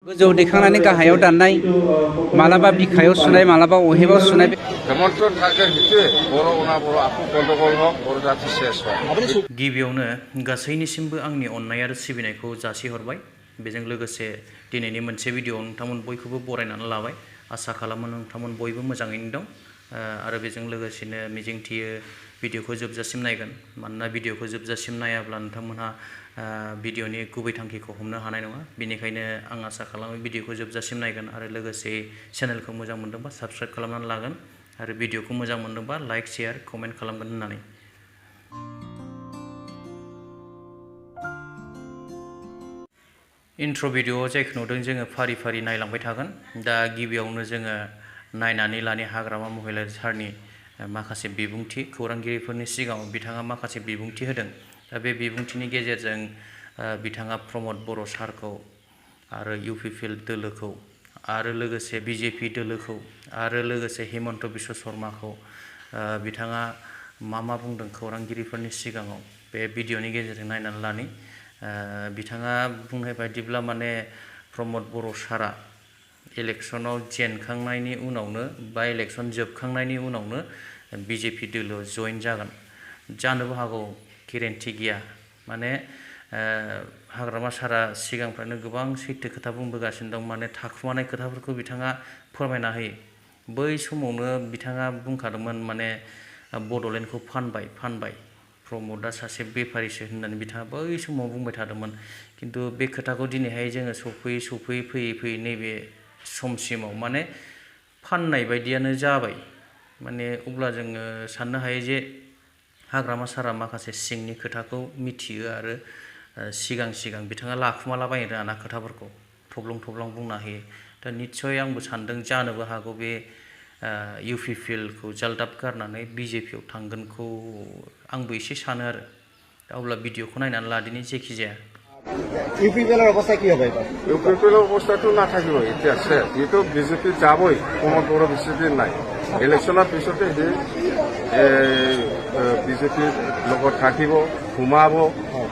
गोजौ दैखांनानै गाहायाव दाननाय मालाबा बिखायाव सुनाय मालाबा अहेबा सुनाय हेमन्त थागोन हिते बर'ना बर' आखु गन्डगल हक बर' जाति सेस हक गिबियावनो गासैनिसिमबो आंनि अननाय आरो सिबिनायखौ जासिहरबाय बेजों लोगोसे दिनैनि मोनसे भिडिअ नोंथांमोन बयखौबो बरायनानै लाबाय आसा खालामो नोंथांमोन बयबो मोजाङैनो दं आरो बेजों लोगोसेनो मिजिंथियो भिडिअखौ जोबजासिम नायगोन मानोना भिडिअखौ जोबजासिम नायाब्ला नोंथांमोनहा भिडिअनि गुबै थांखिखौ हमनो हानाय नङा बेनिखायनो आं आसा खालामो भिडिअखौ जोबजासिम नायगोन आरो लोगोसे चेनेलखौ मोजां मोनदोंबा साबस्क्राइब खालामनानै लागोन आरो भिडिअखौ मोजां मोनदोंबा लाइक शेयार कमेन्ट खालामगोन होननानै इन्ट्र' भिडिअ जायखौ नुदों जोङो फारि फारि नायलांबाय थागोन दा गिबियावनो जोङो नायनानै लानि हाग्रामा महिलारि सारनि माखासे बिबुंथि खौरांगिरिफोरनि सिगाङाव बिथाङा माखासे बिबुंथि होदों दा बे बिबुंथिनि गेजेरजों बिथाङा प्रमद बर' सारखौ आरो इउपिपिएल दोलोखौ आरो लोगोसे BJP दोलोखौ आरो लोगोसे हिमन्त बिश्व शर्माखौ बिथाङा मा बुंदों खौरांगिरिफोरनि सिगाङाव बे भिडिअनि गेजेरजों नायनानै लानि बिथाङा बुंनाय बायदिब्ला माने प्रमद बर' सारा इलेक्शनाव जेनखांनायनि उनावनो बा इलेक्शन जोबखांनायनि उनावनो BJP दोलोआव जइन जागोन जानोबो हागौ गेरेन्टि गैया माने हाग्रामा सारा सिगांफ्रानो गोबां सैथो खोथा बुंबोगासिनो दं माने थाखुमानाय खोथाफोरखौ बिथाङा फोरमायना होयो बै समावनो बिथाङा बुंखादोंमोन माने बड'लेण्डखौ फानबाय प्रमदआ सासे बेफारिसो होननानै बिथाङा बै समाव बुंबाय थादोंमोन किन्तु बे खोथाखौ दिनैहाय जोङो फैयै नैबे समसिमाव माने फाननाय बायदियानो जाबाय माने अब्ला जोङो साननो हायो जे हाग्रामा सारा माखासे सिंनि खोथाखौ मिथियो आरो सिगां बिथाङा लाखुमालाबायनो रोङा खोथाफोरखौ थब्लं बुंना होयो दा निस्सय आंबो सानदों जानोबो हागौ बे इउपिपिएलखौ जालदाब गारनानै BJPआव थांगोनखौ आंबो एसे सानो आरो दा अब्ला भिडिअखौ नायनानै लादिनि जेखि जाया ইউপিপিএলৰ অৱস্থা কি হ'ব এবাৰ ইউপিপিএলৰ অৱস্থাটো নাথাকিব এতিয়া আছে যিটো BJP যাবই প্ৰমোদ বড়ো বেছি দিন নাই ইলেকশ্যনৰ পিছতে সি BJPৰ লগত থাকিব সোমাব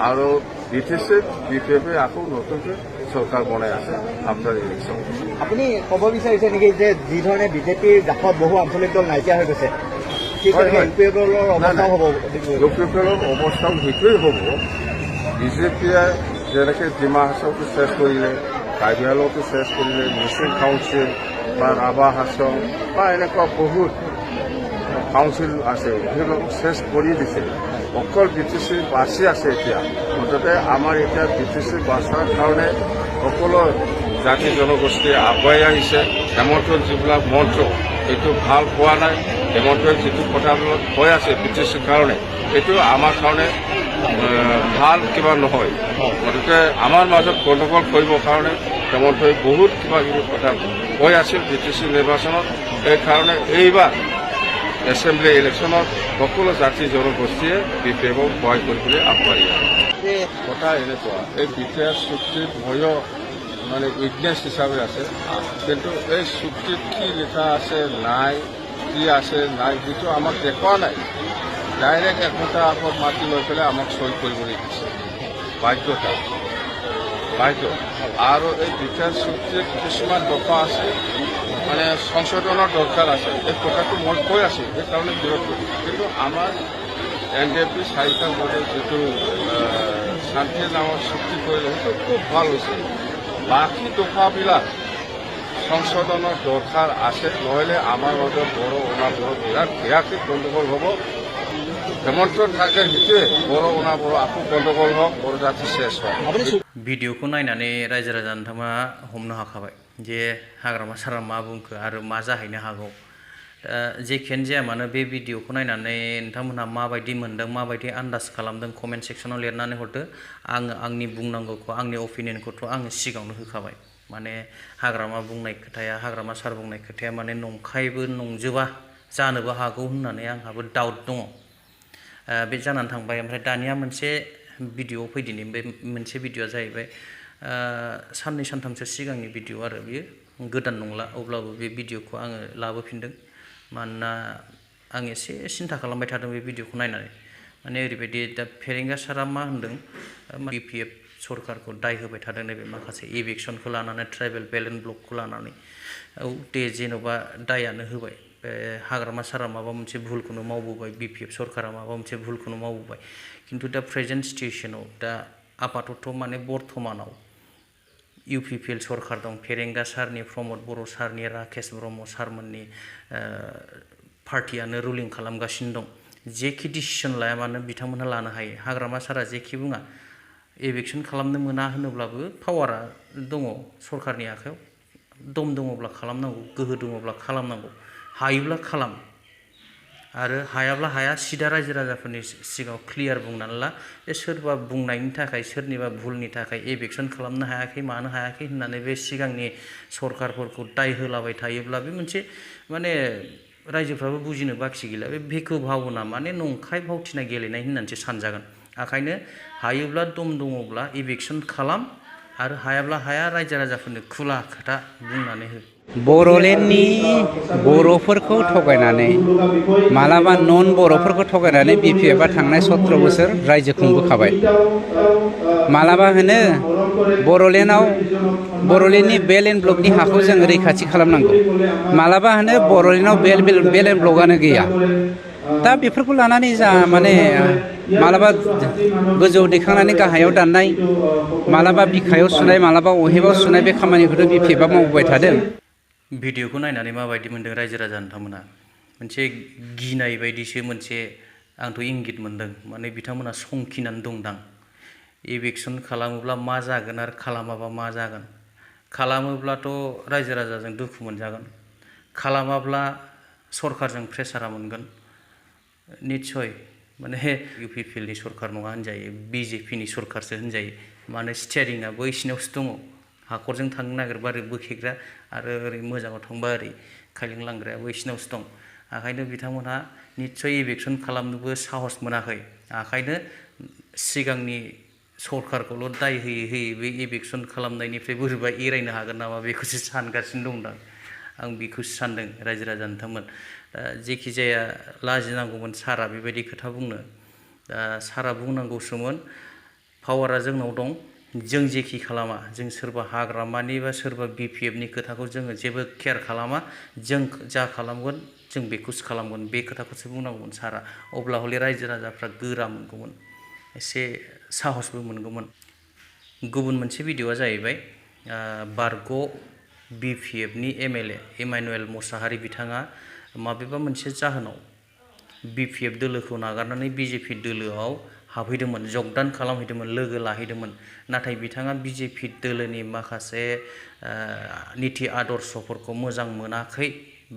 আৰু BPF আকৌ নতুনকৈ চৰকাৰ বনাই আছে আফটাৰ ইলেকশ্যন আপুনি ক'ব বিচাৰিছে নেকি যে যি ধৰণে বিজেপিৰ জাপত বহু আঞ্চলিক দল নাইকিয়া হৈ গৈছে ইউপিপিএলৰ অৱস্থাও হ'ব ইউপিপিএলৰ অৱস্থাও সেইটোৱেই হ'ব BJPয়ে যেনেকৈ ডিমা হাছাওটো চেছ কৰিলে কাৰ্বি আংলংটো চেছ কৰিলে মিচিং কাউন্সিল বা ৰাভা হাছং বা এনেকুৱা বহুত কাউন্সিল আছে সেইবিলাকক চেছ কৰি দিছে অকল BTC বাছি আছে এতিয়া মুঠতে আমাৰ এতিয়া BTC বাছাৰ কাৰণে সকলো জাতি জনগোষ্ঠী আগুৱাই আহিছে হেমন্তৰ যিবিলাক মন্ত্ৰ এইটো ভাল পোৱা নাই হেমন্তই যিটো কথাবিলাক কৈ আছে BTCৰ কাৰণে এইটো আমাৰ কাৰণে ভাল কিবা নহয় গতিকে আমাৰ মাজত গণ্ডগোল কৰিবৰ কাৰণে হেমন্তই বহুত কিবা কথা কৈ আছিল BTC নিৰ্বাচনত এইকাৰণে এইবাৰ এছেম্বলি ইলেকশ্যনত সকলো জাতি জনগোষ্ঠীয়ে BPFক সহায় কৰিবলৈ আগবাঢ়ি আছে কথা এনেকুৱা এই BPF চুক্তিত ময়ো মানে উইটনেছ হিচাপে আছে কিন্তু এই চুক্তিত কি লিখা আছে নাই কি আছে নাই যিটো আমাক দেখুওৱা নাই ডাইৰেক্ট একোটা আগত মাতি লৈ পেলাই আমাক চহী কৰিবলৈ দিছে বাধ্য আৰু এই BPF চুক্তিত কিছুমান দফা আছে মানে সংশোধনৰ দৰকাৰ আছে এই কথাটো মই কৈ আছো সেইকাৰণে বিৰোধ কৰিছোঁ কিন্তু আমাৰ NDP 4টা বোৰ্ডে যিটো শান্তি নামৰ চুক্তি কৰিলে সেইটো খুব ভাল হৈছে বাকী দফাবিলাক সংশোধনৰ দৰকাৰ আছে নহ'লে আমাৰ মাজত বড়ো বিৰাট বেয়াকৈ গণ্ডগোল হ'ব হেমন্ত থাগেন হিতে বড়ো আকৌ গণ্ডগোল হওক বৰ জাতি চেছ হওক भिडिअखौ नायनानै रायजो राजा नोंथाङा हमनो हाखाबाय जे हाग्रामा सारा मा बुंखो आरो मा जाहैनो हागौ जेखियानो जाया मानो बे भिडिअखौ नायनानै नोंथांमोनहा माबायदि मोनदों माबायदि आन्दाज खालामदों कमेन्ट सेक्सनाव लिरनानै हरदो आङो आंनि बुंनांगौखौ आंनि अपिनियनखौथ' आङो सिगाङावनो होखाबाय माने हाग्रामा सार बुंनाय खोथाया माने नंखायबो नंजोबा जानोबो हागौ होननानै आंहाबो डाउट दङ बे जानानै थांबाय ओमफ्राय दानिया मोनसे भिडिअ फैदिनि बे मोनसे भिडिअआ जाहैबाय साननै सानथामसो सिगांनि भिडिअ आरो बियो गोदान नंला अब्लाबो बे भिडिअखौ आङो लाबोफिनदों मानोना आं एसे सिन्था खालामबाय थादों बे भिडिअखौ नायनानै माने ओरैबायदि दा फेरेंगा सारा मा होनदों BPF सरकारखौ दाय होबाय थादों नैबे माखासे इभिक्सनखौ लानानै ट्राइबेल बेलेन्स ब्लकखौ लानानै औ दे जेन'बा दायानो होबाय हाग्रामा सारा माबा मोनसे भुलखौनो मावबोबाय BPF सरकारा माबा मोनसे भुलखौनो मावबोबाय खिन्थु दा प्रेजेन्ट सिटुएसनाव दा आपातत माने बर्थमानाव UPPL सरकार दं फेरेंगा सारनि प्रमद बर' सारनि राकेश ब्रह्म सारमोननि पार्टियानो रुलिं खालामगासिनो दं जेखि डिसिसन लाया मानो बिथांमोनहा लानो हायो हाग्रामा सारा जेखि बुङा एभिक्सन खालामनो मोना होनोब्लाबो पावारा दङ सरकारनि आखायाव दम दङब्ला खालामनांगौ गोहो दङब्ला खालामनांगौ हायोब्ला खालाम आरो हायाब्ला हाया सिदा रायजो राजाफोरनि सिगाङाव क्लियार बुंनानै ला जे सोरबा बुंनायनि थाखाय सोरनिबा भुलनि थाखाय एभिक्सन खालामनो हायाखै मानो हायाखै होननानै बे सिगांनि सरकारफोरखौ दाय होलाबाय थायोब्ला बे मोनसे माने रायजोफ्राबो बुजिनो बाखि गैला बे भेकु भावना माने नंखाय भावथिना गेलेनाय होननानैसो सानजागोन ओंखायनो हायोब्ला दम दङब्ला एभिक्सन खालाम आरो हायाब्ला हाया रायजो राजाफोरनो खुला खोथा बुंनानै हो बर'लेण्डनि बर'फोरखौ थगायनानै मालाबा नन बर'फोरखौ थगायनानै BPFआ थांनाय 17 बोसोर रायजो खुंबोखाबाय मालाबा होनो बर'लेण्डनि बेलेन्स ब्लकनि हाखौ जों रैखाथि खालामनांगौ मालाबा होनो बर'लेण्डआव बेलेन्स ब्लकआनो गैया दा बेफोरखौ लानानै जा माने मालाबा गोजौआव दैखांनानै गाहायाव दाननाय मालाबा बिखायाव सुनाय मालाबा अहेबाव सुनाय बे खामानिखौथ' BPFआ मावबोबाय थादों भिडिअखौ नायनानै माबायदि मोनदों रायजो राजा नोंथांमोना मोनसे गिनाय बायदिसो मोनसे आंथ' इंगित मोनदों माने बिथांमोना संखिनानै दंदां एभिक्सन खालामोब्ला मा जागोन आरो खालामाबा मा जागोन खालामोब्लाथ' रायजो राजाजों दुखु मोनजागोन खालामाब्ला सरकारजों प्रेसारा मोनगोन निस्सय माने UPPLनि सरकार नङा होनजायो BJPनि सरकारसो होनजायो माने स्टियारिंआ बैसिनावसो दङ हाखरजों थांनो नागिरबा ओरै बोखेग्रा आरो ओरै मोजाङाव थांबा ओरै खायलें लांग्राया बैसिनावसो दं ओंखायनो बिथांमोनहा निस्सय एभिक्सन खालामनोबो साहस मोनाखै ओंखायनो सिगांनि सरकारखौल' दाय होयै होयै बे एभिक्सन खालामनायनिफ्राय बोरैबा एरायनो हागोन नामा बेखौसो सानगासिनो दं दां आं बेखौसो सानदों रायजो राजा नोंथांमोन जेखि जाया लाजिनांगौमोन सारा बेबायदि खोथा बुंनो दा सारा बुंनांगौसोमोन पावारा जोंनाव दं जों जेखि खालामा जों सोरबा हाग्रामानि बा सोरबा BPFनि खोथाखौ जोङो जेबो केयार खालामा जों जा खालामगोन जों बेखौसो खालामगोन बे खोथाखौसो बुंनांगौमोन सारा अब्ला हले रायजो राजाफ्रा गोरा मोनगौमोन एसे साहसबो मोनगौमोन गुबुन मोनसे भिडिअआ जाहैबाय बारग' BPFनि MLA इमानुएल मोसाहारि बिथाङा माबेबा मोनसे जाहोनाव BPF दोलोखौ नागारनानै BJP दोलोआव हाबहैदोंमोन जगदान खालामहैदोंमोन लोगो लाहैदोंमोन नाथाय बिथाङा BJP दोलोनि माखासे निति आदर्शफोरखौ मोजां मोनाखै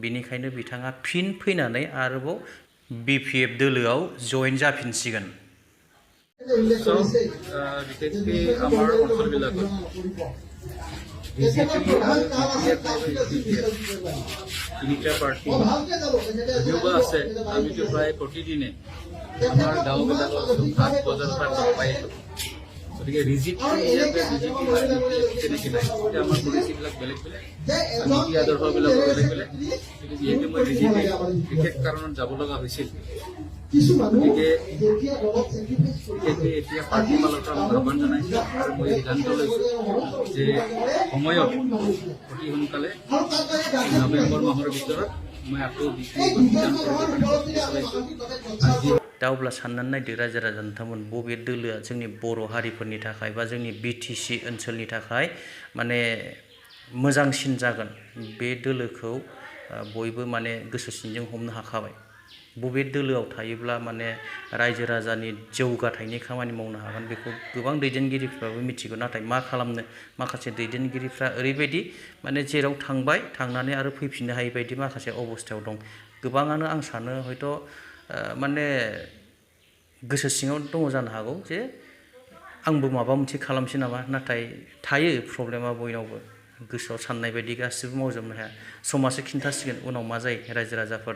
बिनिखायनो बिथाङा फिन फैनानै आरोबाव BPF दोलोआव जয়েন जाफिनसिगोन বিশেষকৈ আমাৰ অঞ্চলবিলাকত BJP আৰু BPF তিনিটা পাৰ্টি যদিওবা আছে আমিতো প্ৰায় প্ৰতিদিনে আমাৰ গাঁওবিলাকত হাট বজাৰ পাই গতিকে ৰিজিটটো ইয়াতে BJP আৰু BPF তেনেকৈ নাই এতিয়া আমাৰ পলিচিবিলাক বেলেগ বেলেগ নীতি আদৰ্শবিলাকো বেলেগ বেলেগ কিন্তু যিহেতু মই BJP বিশেষ কাৰণত যাব লগা হৈছিল গতিকে এতিয়া পাৰ্টি ফালৰ পৰা মোক আহ্বান জনাইছে আৰু মই সিদ্ধান্ত লৈছোঁ যে সময়ত অতি সোনকালে নৱেম্বৰ মাহৰ ভিতৰত মই আকৌ दा अब्ला साननानै नायदो रायजो राजा नोंथांमोन बबे दोलोआ जोंनि बर' हारिफोरनि थाखाय बा जोंनि BTC ओनसोलनि थाखाय माने मोजांसिन जागोन बे दोलोखौ बयबो माने गोसो सिंजों हमनो हाखाबाय बबे दोलोआव थायोब्ला माने रायजो राजानि जौगाथायनि खामानि मावनो हागोन बेखौ गोबां दैदेनगिरिफ्राबो मिथिगौ नाथाय मा खालामनो माखासे दैदेनगिरिफ्रा ओरैबायदि माने जेराव थांबाय थांनानै आरो फैफिननो हायै बायदि माखासे अबस्थायाव दं गोबाङानो आं सानो हयथ' माने गोसो सिङाव दङ जानो हागौ जे आंबो माबा मोनसे खालामसै नामा नाथाय थायो प्रब्लेमा बयनावबो गोसोआव साननाय बायदि गासिबो मावजोबनो हाया समासो खिन्थासिगोन उनाव मा जायो रायजो राजाफोर